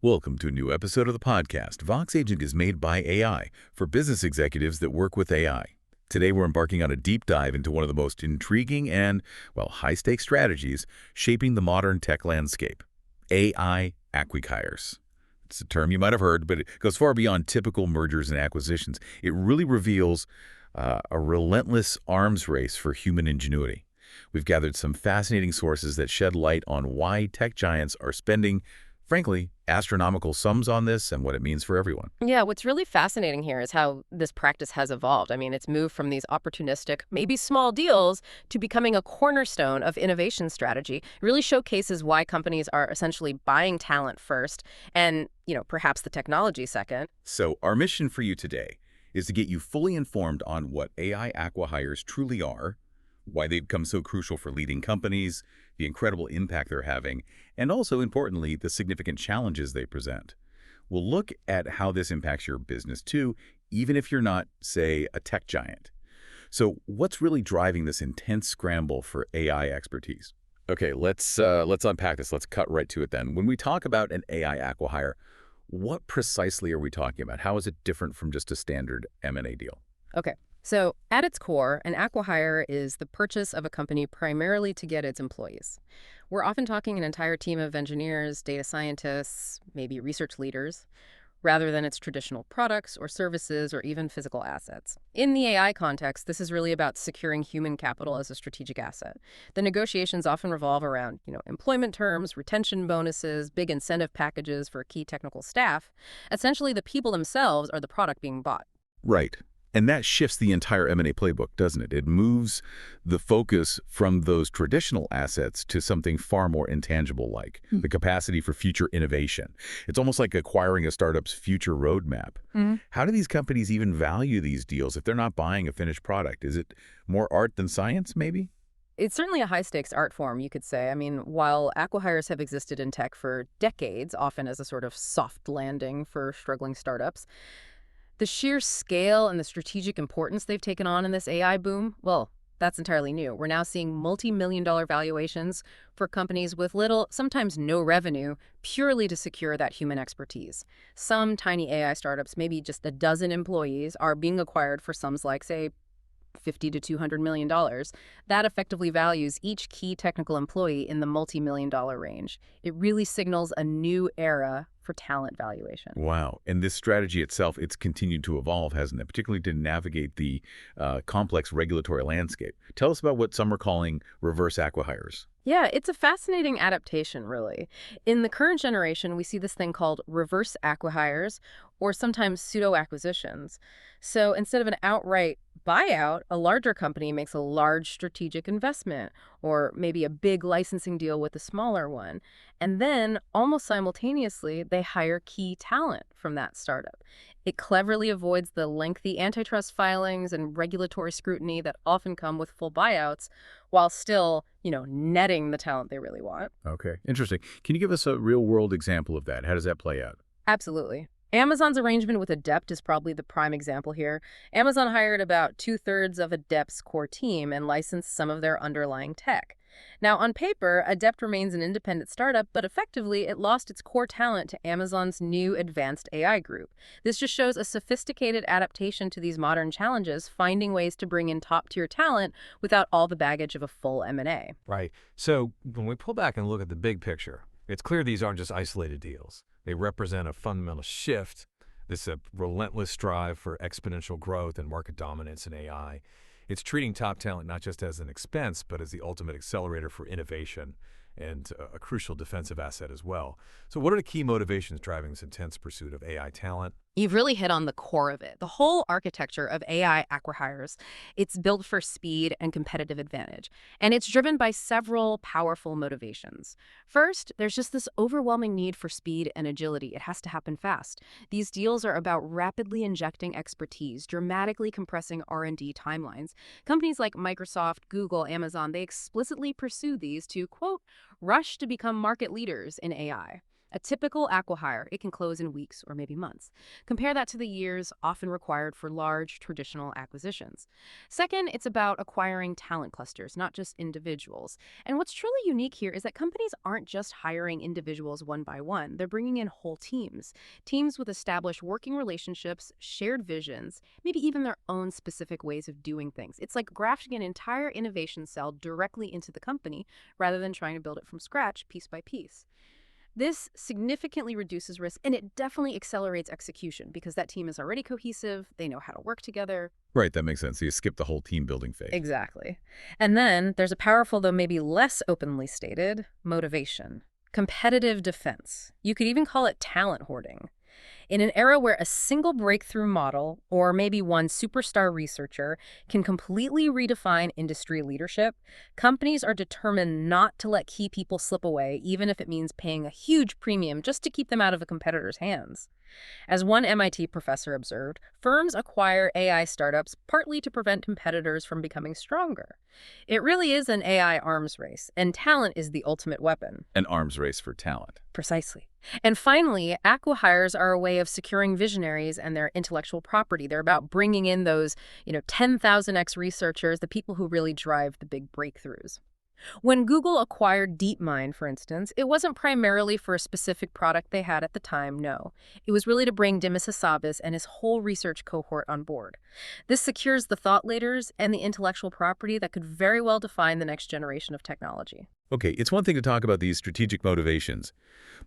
Welcome to a new episode of the podcast. Vox Agent is made by AI for business executives that work with AI. Today, we're embarking on a deep dive into one of the most intriguing and, well, high-stakes strategies shaping the modern tech landscape, AI Acquihires. It's a term you might have heard, but it goes far beyond typical mergers and acquisitions. It really reveals a relentless arms race for human ingenuity. We've gathered some fascinating sources that shed light on why tech giants are spending, frankly, astronomical sums on this and what it means for everyone. Yeah, what's really fascinating here is how this practice has evolved. I mean, it's moved from these opportunistic, maybe small deals to becoming a cornerstone of innovation strategy. It really showcases why companies are essentially buying talent first and, perhaps the technology second. So our mission for you today is to get you fully informed on what AI acquihires truly are, why they've become so crucial for leading companies, the incredible impact they're having, and also, importantly, the significant challenges they present. We'll look at how this impacts your business too, even if you're not, say, a tech giant. So what's really driving this intense scramble for AI expertise? Okay, let's unpack this. Let's cut right to it then. When we talk about an AI acquihire, what precisely are we talking about? How is it different from just a standard M&A deal? Okay. So at its core, an acquihire is the purchase of a company primarily to get its employees. We're often talking an entire team of engineers, data scientists, maybe research leaders, rather than its traditional products or services or even physical assets. In the AI context, this is really about securing human capital as a strategic asset. The negotiations often revolve around, employment terms, retention bonuses, big incentive packages for key technical staff. Essentially, the people themselves are the product being bought. Right. And that shifts the entire M&A playbook, doesn't it? It moves the focus from those traditional assets to something far more intangible, like the capacity for future innovation. It's almost like acquiring a startup's future roadmap. How do these companies even value these deals if they're not buying a finished product? Is it more art than science, maybe? It's certainly a high-stakes art form, you could say. I mean, while acquihires have existed in tech for decades, often as a sort of soft landing for struggling startups, the sheer scale and the strategic importance they've taken on in this AI boom, well, that's entirely new. We're now seeing multi-million-dollar valuations for companies with little, sometimes no revenue, purely to secure that human expertise. Some tiny AI startups, maybe just a dozen employees, are being acquired for sums like, say, $50 to $200 million. That effectively values each key technical employee in the multi-million-dollar range. It really signals a new era for talent valuation. Wow. And this strategy itself, it's continued to evolve, hasn't it? Particularly to navigate the complex regulatory landscape. Tell us about what some are calling reverse acquihires. Yeah, it's a fascinating adaptation, really. In the current generation, we see this thing called reverse acquihires, or sometimes pseudo-acquisitions. So instead of an outright buyout, a larger company makes a large strategic investment, or maybe a big licensing deal with a smaller one. And then, almost simultaneously, they hire key talent from that startup. It cleverly avoids the lengthy antitrust filings and regulatory scrutiny that often come with full buyouts, while still, netting the talent they really want. Okay, interesting. Can you give us a real-world example of that? How does that play out? Absolutely. Amazon's arrangement with Adept is probably the prime example here. Amazon hired about 2/3 of Adept's core team and licensed some of their underlying tech. Now, on paper, Adept remains an independent startup, but effectively it lost its core talent to Amazon's new advanced AI group. This just shows a sophisticated adaptation to these modern challenges, finding ways to bring in top-tier talent without all the baggage of a full M&A. Right. So when we pull back and look at the big picture, it's clear these aren't just isolated deals. They represent a fundamental shift, this relentless strive for exponential growth and market dominance in AI. It's treating top talent not just as an expense, but as the ultimate accelerator for innovation and a crucial defensive asset as well. So what are the key motivations driving this intense pursuit of AI talent? You've really hit on the core of it. The whole architecture of AI acquihires, it's built for speed and competitive advantage. And it's driven by several powerful motivations. First, there's just this overwhelming need for speed and agility. It has to happen fast. These deals are about rapidly injecting expertise, dramatically compressing R&D timelines. Companies like Microsoft, Google, Amazon, they explicitly pursue these to, quote, rush to become market leaders in AI. A typical acquihire, it can close in weeks or maybe months. Compare that to the years often required for large traditional acquisitions. Second, it's about acquiring talent clusters, not just individuals. And what's truly unique here is that companies aren't just hiring individuals one by one. They're bringing in whole teams with established working relationships, shared visions, maybe even their own specific ways of doing things. It's like grafting an entire innovation cell directly into the company rather than trying to build it from scratch piece by piece. This significantly reduces risk, and it definitely accelerates execution because that team is already cohesive, they know how to work together. Right, that makes sense. So you skip the whole team building phase. Exactly. And then there's a powerful, though maybe less openly stated, motivation. Competitive defense. You could even call it talent hoarding. In an era where a single breakthrough model, or maybe one superstar researcher, can completely redefine industry leadership, companies are determined not to let key people slip away, even if it means paying a huge premium just to keep them out of a competitor's hands. As one MIT professor observed, firms acquire AI startups partly to prevent competitors from becoming stronger. It really is an AI arms race, and talent is the ultimate weapon. An arms race for talent. Precisely. And finally, acquihires are a way of securing visionaries and their intellectual property. They're about bringing in those, 10,000x researchers, the people who really drive the big breakthroughs. When Google acquired DeepMind, for instance, it wasn't primarily for a specific product they had at the time, no. It was really to bring Dimas Hassabis and his whole research cohort on board. This secures the thought leaders and the intellectual property that could very well define the next generation of technology. Okay, it's one thing to talk about these strategic motivations,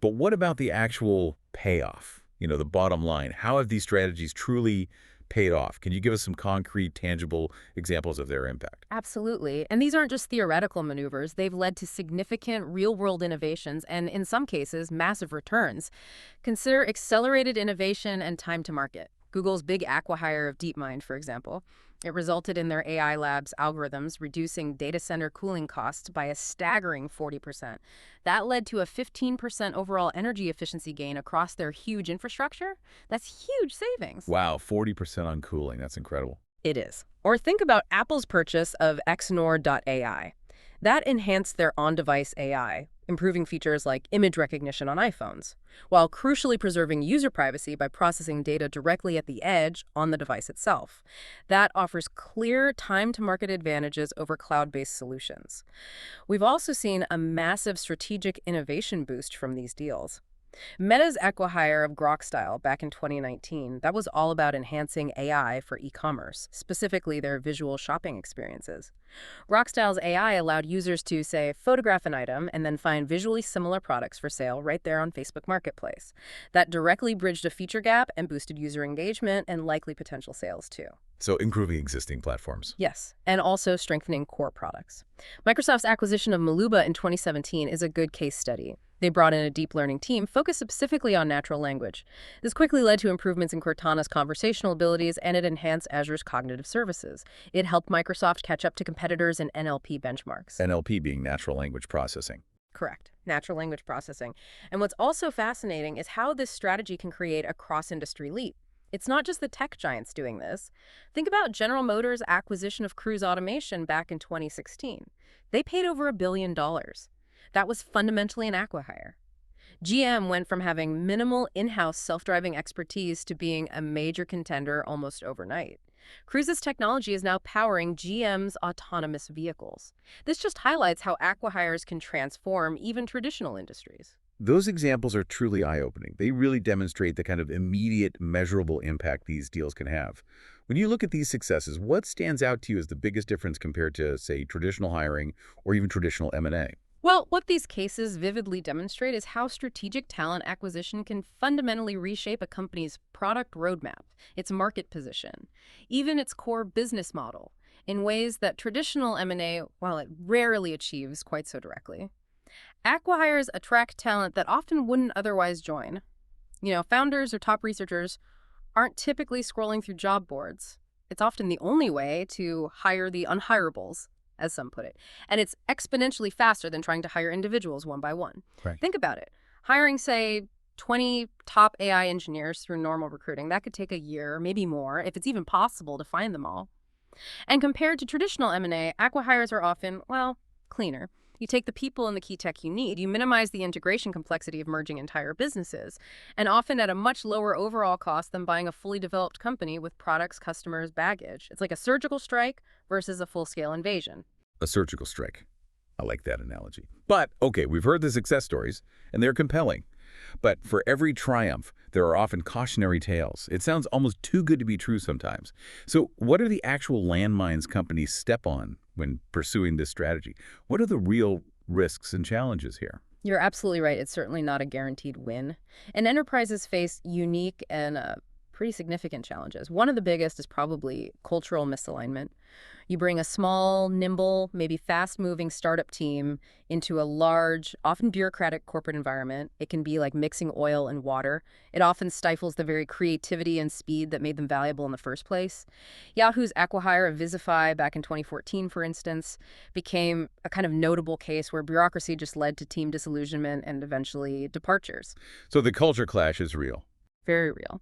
but what about the actual payoff? The bottom line. How have these strategies truly paid off? Can you give us some concrete, tangible examples of their impact? Absolutely. And these aren't just theoretical maneuvers. They've led to significant real-world innovations and, in some cases, massive returns. Consider accelerated innovation and time to market. Google's big acquihire of DeepMind, for example. It resulted in their AI labs algorithms reducing data center cooling costs by a staggering 40%. That led to a 15% overall energy efficiency gain across their huge infrastructure. That's huge savings. Wow, 40% on cooling. That's incredible. It is. Or think about Apple's purchase of Xnor.ai. That enhanced their on-device AI, improving features like image recognition on iPhones, while crucially preserving user privacy by processing data directly at the edge on the device itself. That offers clear time-to-market advantages over cloud-based solutions. We've also seen a massive strategic innovation boost from these deals. Meta's acquihire of Grokstyle back in 2019, that was all about enhancing AI for e-commerce, specifically their visual shopping experiences. Grokstyle's AI allowed users to, say, photograph an item and then find visually similar products for sale right there on Facebook Marketplace. That directly bridged a feature gap and boosted user engagement and likely potential sales, too. So improving existing platforms. Yes, and also strengthening core products. Microsoft's acquisition of Maluba in 2017 is a good case study. They brought in a deep learning team focused specifically on natural language. This quickly led to improvements in Cortana's conversational abilities, and it enhanced Azure's cognitive services. It helped Microsoft catch up to competitors in NLP benchmarks. NLP being natural language processing. Correct. Natural language processing. And what's also fascinating is how this strategy can create a cross-industry leap. It's not just the tech giants doing this. Think about General Motors' acquisition of Cruise Automation back in 2016. They paid over $1 billion. That was fundamentally an acquihire. GM went from having minimal in-house self-driving expertise to being a major contender almost overnight. Cruise's technology is now powering GM's autonomous vehicles. This just highlights how acquihires can transform even traditional industries. Those examples are truly eye-opening. They really demonstrate the kind of immediate, measurable impact these deals can have. When you look at these successes, what stands out to you as the biggest difference compared to, say, traditional hiring or even traditional M&A? Well, what these cases vividly demonstrate is how strategic talent acquisition can fundamentally reshape a company's product roadmap, its market position, even its core business model, in ways that traditional M&A, while it rarely achieves quite so directly. Acquihires attract talent that often wouldn't otherwise join. Founders or top researchers aren't typically scrolling through job boards. It's often the only way to hire the unhirables, as some put it. And it's exponentially faster than trying to hire individuals one by one. Right. Think about it. Hiring, say, 20 top AI engineers through normal recruiting, that could take a year, maybe more, if it's even possible to find them all. And compared to traditional M&A, acquihires are often, cleaner. You take the people and the key tech you need, you minimize the integration complexity of merging entire businesses, and often at a much lower overall cost than buying a fully developed company with products, customers, baggage. It's like a surgical strike versus a full-scale invasion. A surgical strike. I like that analogy. But, okay, we've heard the success stories, and they're compelling. But for every triumph, there are often cautionary tales. It sounds almost too good to be true sometimes. So what are the actual landmines companies step on when pursuing this strategy? What are the real risks and challenges here? You're absolutely right. It's certainly not a guaranteed win. And enterprises face unique and pretty significant challenges. One of the biggest is probably cultural misalignment. You bring a small, nimble, maybe fast-moving startup team into a large, often bureaucratic corporate environment. It can be like mixing oil and water. It often stifles the very creativity and speed that made them valuable in the first place. Yahoo's Acquihire of Visify back in 2014, for instance, became a kind of notable case where bureaucracy just led to team disillusionment and eventually departures. So the culture clash is real. Very real.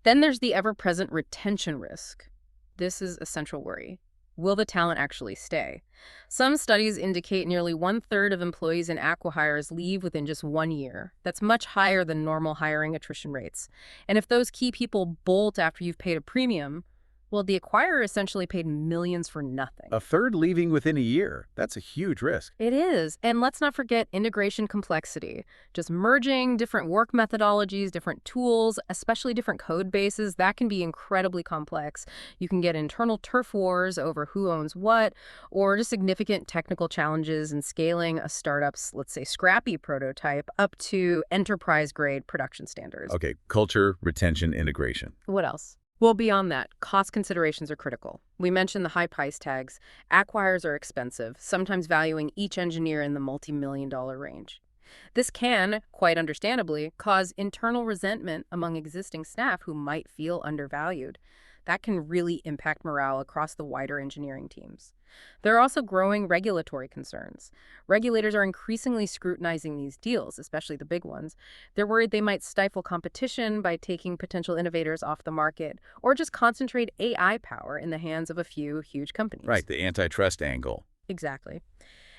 Then there's the ever-present retention risk. This is a central worry. Will the talent actually stay? Some studies indicate nearly 1/3 of employees in acquihires leave within just 1 year. That's much higher than normal hiring attrition rates. And if those key people bolt after you've paid a premium, well, the acquirer essentially paid millions for nothing. A third leaving within a year. That's a huge risk. It is. And let's not forget integration complexity. Just merging different work methodologies, different tools, especially different code bases, that can be incredibly complex. You can get internal turf wars over who owns what, or just significant technical challenges in scaling a startup's, let's say, scrappy prototype up to enterprise-grade production standards. Okay, culture, retention, integration. What else? Well, beyond that, cost considerations are critical. We mentioned the high price tags. Acquihires are expensive, sometimes valuing each engineer in the multi-million-dollar range. This can, quite understandably, cause internal resentment among existing staff who might feel undervalued. That can really impact morale across the wider engineering teams. There are also growing regulatory concerns. Regulators are increasingly scrutinizing these deals, especially the big ones. They're worried they might stifle competition by taking potential innovators off the market, or just concentrate AI power in the hands of a few huge companies. Right, the antitrust angle. Exactly.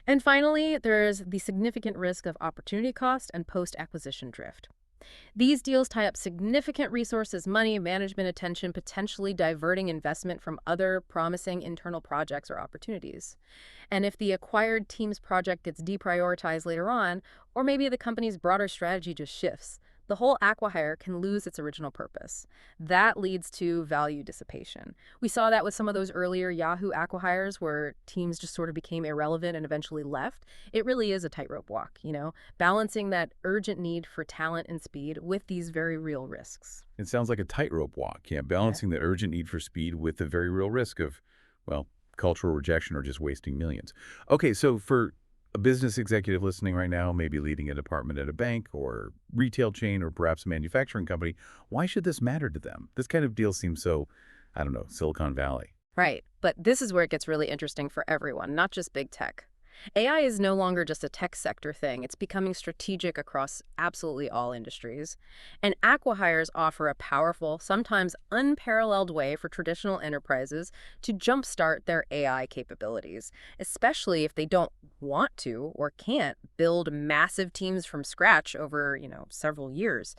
And finally, there's the significant risk of opportunity cost and post-acquisition drift. These deals tie up significant resources, money, management attention, potentially diverting investment from other promising internal projects or opportunities. And if the acquired team's project gets deprioritized later on, or maybe the company's broader strategy just shifts, the whole acquihire can lose its original purpose. That leads to value dissipation. We saw that with some of those earlier Yahoo acquihires where teams just sort of became irrelevant and eventually left. It really is a tightrope walk, balancing that urgent need for talent and speed with these very real risks. It sounds like a tightrope walk, balancing the urgent need for speed with the very real risk of, well, cultural rejection or just wasting millions. Okay, so for a business executive listening right now, maybe leading a department at a bank or retail chain or perhaps a manufacturing company, why should this matter to them? This kind of deal seems so, I don't know, Silicon Valley. Right. But this is where it gets really interesting for everyone, not just big tech. AI is no longer just a tech sector thing. It's becoming strategic across absolutely all industries. And acquihires offer a powerful, sometimes unparalleled way for traditional enterprises to jumpstart their AI capabilities, especially if they don't want to or can't build massive teams from scratch over, several years.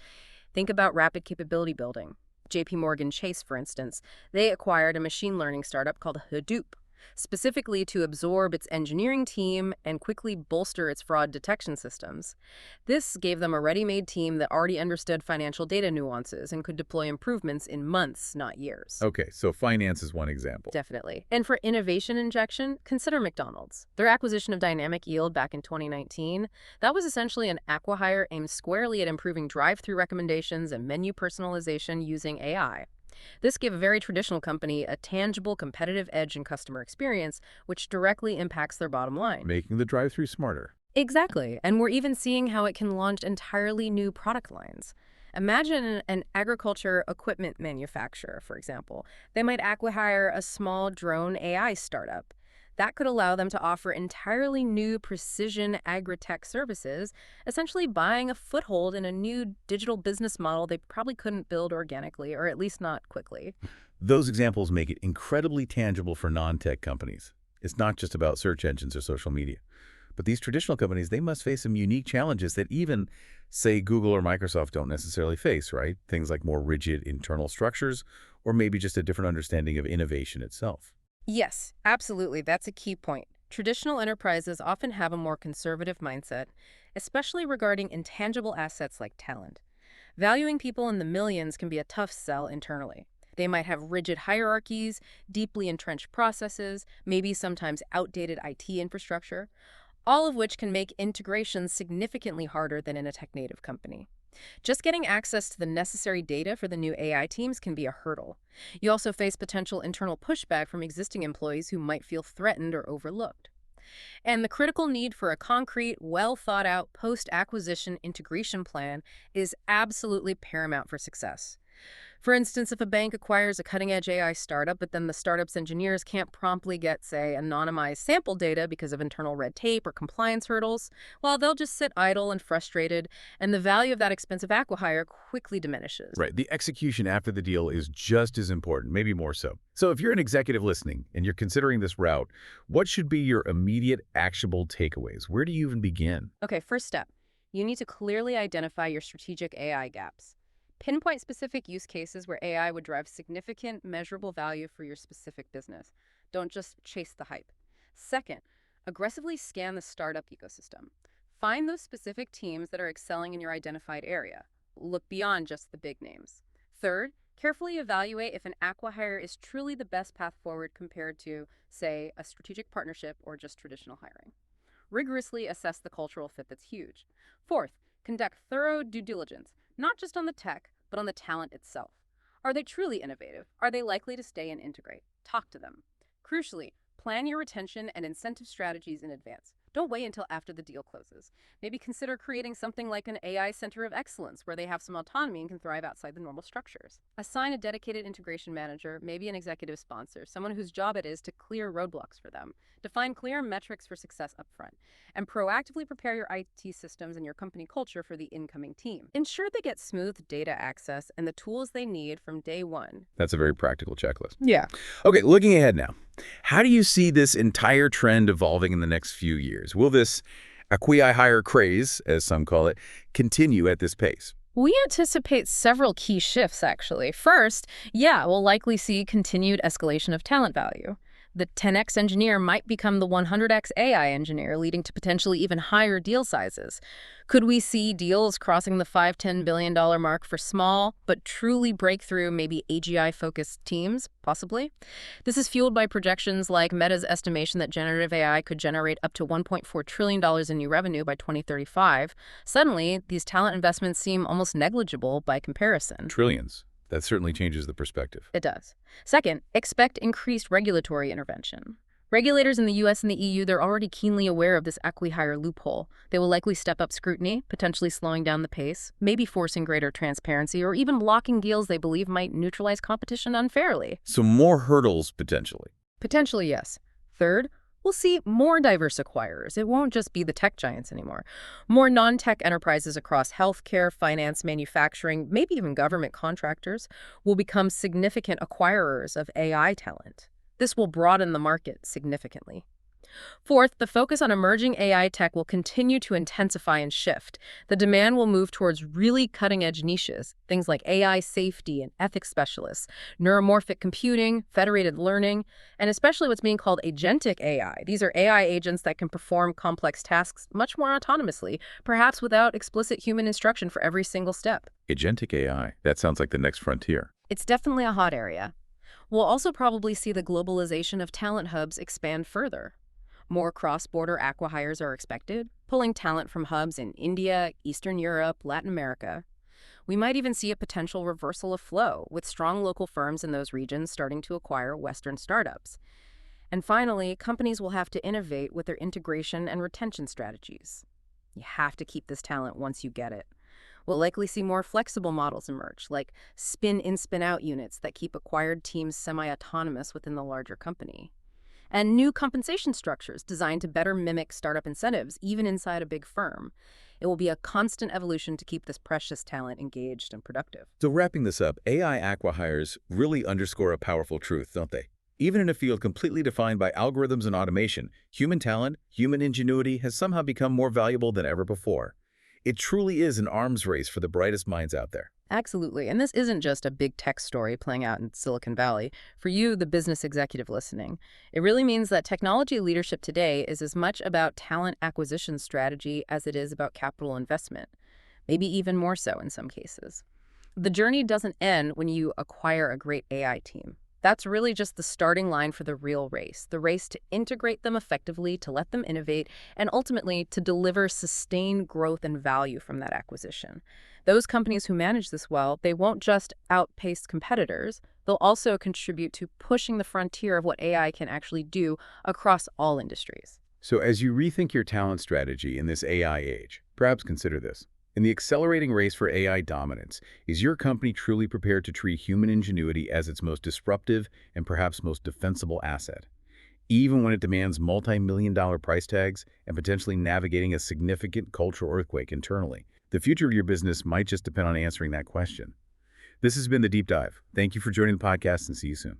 Think about rapid capability building. JP Morgan Chase, for instance, they acquired a machine learning startup called Hadoop, specifically to absorb its engineering team and quickly bolster its fraud detection systems. This gave them a ready-made team that already understood financial data nuances and could deploy improvements in months, not years. Okay, so finance is one example. Definitely. And for innovation injection, consider McDonald's. Their acquisition of Dynamic Yield back in 2019, that was essentially an acquihire aimed squarely at improving drive-through recommendations and menu personalization using AI. This gave a very traditional company a tangible competitive edge in customer experience, which directly impacts their bottom line. Making the drive-thru smarter. Exactly. And we're even seeing how it can launch entirely new product lines. Imagine an agriculture equipment manufacturer, for example. They might acquihire a small drone AI startup. That could allow them to offer entirely new precision agri-tech services, essentially buying a foothold in a new digital business model they probably couldn't build organically, or at least not quickly. Those examples make it incredibly tangible for non-tech companies. It's not just about search engines or social media. But these traditional companies, they must face some unique challenges that even, say, Google or Microsoft don't necessarily face, right? Things like more rigid internal structures, or maybe just a different understanding of innovation itself. Yes, absolutely. That's a key point. Traditional enterprises often have a more conservative mindset, especially regarding intangible assets like talent. Valuing people in the millions can be a tough sell internally. They might have rigid hierarchies, deeply entrenched processes, maybe sometimes outdated IT infrastructure, all of which can make integration significantly harder than in a tech-native company. Just getting access to the necessary data for the new AI teams can be a hurdle. You also face potential internal pushback from existing employees who might feel threatened or overlooked. And the critical need for a concrete, well-thought-out post-acquisition integration plan is absolutely paramount for success. For instance, if a bank acquires a cutting-edge AI startup, but then the startup's engineers can't promptly get, say, anonymized sample data because of internal red tape or compliance hurdles, well, they'll just sit idle and frustrated, and the value of that expensive acquihire quickly diminishes. Right. The execution after the deal is just as important, maybe more so. So if you're an executive listening and you're considering this route, what should be your immediate actionable takeaways? Where do you even begin? Okay, first step. You need to clearly identify your strategic AI gaps. Pinpoint specific use cases where AI would drive significant, measurable value for your specific business. Don't just chase the hype. Second, aggressively scan the startup ecosystem. Find those specific teams that are excelling in your identified area. Look beyond just the big names. Third, carefully evaluate if an acquihire is truly the best path forward compared to, say, a strategic partnership or just traditional hiring. Rigorously assess the cultural fit that's huge. Fourth, conduct thorough due diligence, not just on the tech, but on the talent itself. Are they truly innovative? Are they likely to stay and integrate? Talk to them. Crucially, plan your retention and incentive strategies in advance. Don't wait until after the deal closes. Maybe consider creating something like an AI Center of Excellence where they have some autonomy and can thrive outside the normal structures. Assign a dedicated integration manager, maybe an executive sponsor, someone whose job it is to clear roadblocks for them. Define clear metrics for success upfront, and proactively prepare your IT systems and your company culture for the incoming team. Ensure they get smooth data access and the tools they need from day one. That's a very practical checklist. Yeah. Okay, looking ahead now. How do you see this entire trend evolving in the next few years? Will this acquihire craze, as some call it, continue at this pace? We anticipate several key shifts, actually. First, we'll likely see continued escalation of talent value. The 10x engineer might become the 100x AI engineer, leading to potentially even higher deal sizes. Could we see deals crossing the $5–10 billion mark for small, but truly breakthrough, maybe AGI-focused teams? Possibly. This is fueled by projections like Meta's estimation that generative AI could generate up to $1.4 trillion in new revenue by 2035. Suddenly, these talent investments seem almost negligible by comparison. Trillions. That certainly changes the perspective. It does. Second, expect increased regulatory intervention. Regulators in the US and the EU, they're already keenly aware of this acquihire loophole. They will likely step up scrutiny, potentially slowing down the pace, maybe forcing greater transparency, or even blocking deals they believe might neutralize competition unfairly. So more hurdles, potentially. Potentially, yes. Third, we'll see more diverse acquirers. It won't just be the tech giants anymore. More non-tech enterprises across healthcare, finance, manufacturing, maybe even government contractors will become significant acquirers of AI talent. This will broaden the market significantly. Fourth, the focus on emerging AI tech will continue to intensify and shift. The demand will move towards really cutting-edge niches, things like AI safety and ethics specialists, neuromorphic computing, federated learning, and especially what's being called agentic AI. These are AI agents that can perform complex tasks much more autonomously, perhaps without explicit human instruction for every single step. Agentic AI. That sounds like the next frontier. It's definitely a hot area. We'll also probably see the globalization of talent hubs expand further. More cross-border acquihires are expected, pulling talent from hubs in India, Eastern Europe, Latin America. We might even see a potential reversal of flow, with strong local firms in those regions starting to acquire Western startups. And finally, companies will have to innovate with their integration and retention strategies. You have to keep this talent once you get it. We'll likely see more flexible models emerge, like spin-in, spin-out units that keep acquired teams semi-autonomous within the larger company. And new compensation structures designed to better mimic startup incentives, even inside a big firm. It will be a constant evolution to keep this precious talent engaged and productive. So wrapping this up, AI acquihires really underscore a powerful truth, don't they? Even in a field completely defined by algorithms and automation, human talent, human ingenuity has somehow become more valuable than ever before. It truly is an arms race for the brightest minds out there. Absolutely. And this isn't just a big tech story playing out in Silicon Valley. For you, the business executive listening, it really means that technology leadership today is as much about talent acquisition strategy as it is about capital investment, maybe even more so in some cases. The journey doesn't end when you acquire a great AI team. That's really just the starting line for the real race, the race to integrate them effectively, to let them innovate, and ultimately to deliver sustained growth and value from that acquisition. Those companies who manage this well, they won't just outpace competitors, they'll also contribute to pushing the frontier of what AI can actually do across all industries. So as you rethink your talent strategy in this AI age, perhaps consider this. In the accelerating race for AI dominance, is your company truly prepared to treat human ingenuity as its most disruptive and perhaps most defensible asset, even when it demands multi-million-dollar price tags and potentially navigating a significant cultural earthquake internally? The future of your business might just depend on answering that question. This has been The Deep Dive. Thank you for joining the podcast and see you soon.